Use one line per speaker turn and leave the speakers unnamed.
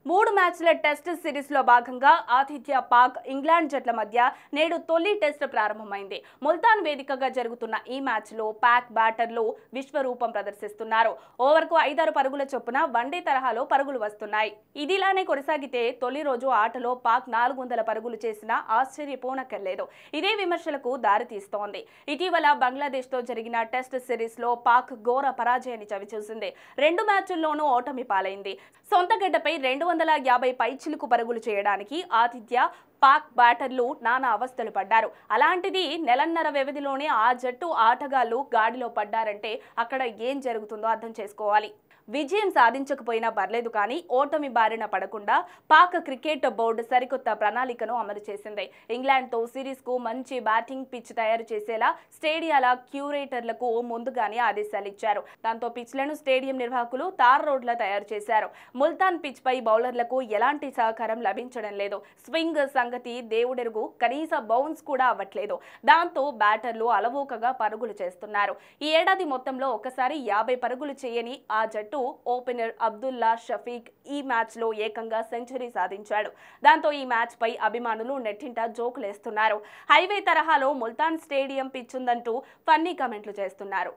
మూడు మ్యాచ్ల test series లో భాగంగా ఆతిథ్య పాక్ ఇంగ్లాండ్ జట్ల మధ్య నేడు తొలి టెస్ట్ ప్రారంభమైంది. ముల్తాన్ వేదికగా జరుగుతున్న ఈ మ్యాచ్ లో పాక్ బ్యాటర్లు విశ్వరూపం ప్రదర్శిస్తున్నారు. ఓవర్కు 5-6 పరుగుల చొప్పున వన్డే తరహాలో పరుగులు వస్తున్నాయి. ఇదిలానే కొనసాగితే తొలి రోజు ఆటలో పాక్ 400 పరుగులు చేసినా ఆశ్చర్యపోనక్కర్లేదు. ఇదే విమర్శలకు దారితీస్తోంది. ఇటీవల బంగ్లాదేశ్ తో జరిగిన టెస్ట్ సిరీస్ లో పాక్ ఘోర పరాజయాన్ని చవిచూసింది. 2 మ్యాచ్ల్లోనూ ఓటమి పాలైంది. సొంత గడ్డపై 250 పైచిలుకు పరుగులు చేయడానికి ఆతిథ్య పాక్ బ్యాటర్లు నానా అవస్థలు పడ్డారు. అలాంటిది నెలన్నర వ్యవధిలోనే ఆ జట్టు ఆటగాళ్లు గాడిలో పడ్డారంటే అక్కడ ఏం జరుగుతుందో అర్థం చేసుకోవాలి. విజయం సాధించకపోయినా పర్లేదు కానీ ఓటమి బారిన పడకుండా పాక్ క్రికెట్ బోర్డు సరికొత్త ప్రణాళికను అమలు చేసింది. ఇంగ్లాండ్తో సిరీస్కు మంచి బ్యాటింగ్ పిచ్ తయారు చేసేలా స్టేడియాల క్యూరేటర్లకు ముందుగానే ఆదేశాలు ఇచ్చారు. దాంతో పిచ్లను స్టేడియం నిర్వాహకులు తార్ రోడ్ల తయారు చేశారు. ముల్తాన్ పిచ్ పై బౌలర్లకు ఎలాంటి సహకారం లభించడం లేదు. స్వింగ్ సంగతి దేవుడెరుగు, కనీస బౌన్స్ కూడా అవ్వట్లేదు. దాంతో బ్యాటర్లు అలవోకగా పరుగులు చేస్తున్నారు. ఈ ఏడాది మొత్తంలో ఒకసారి 50 పరుగులు చేయని ఆ జట్టు ఓపెనర్ అబ్దుల్లా షఫీక్ ఈ మ్యాచ్ లో ఏకంగా సెంచరీ సాధించాడు. దాంతో ఈ మ్యాచ్ పై అభిమానులు నెట్టింట జోకులేస్తున్నారు. హైవే తరహాలో ముల్తాన్ స్టేడియం పిచ్ ఉందంటూ ఫన్నీ కామెంట్లు చేస్తున్నారు.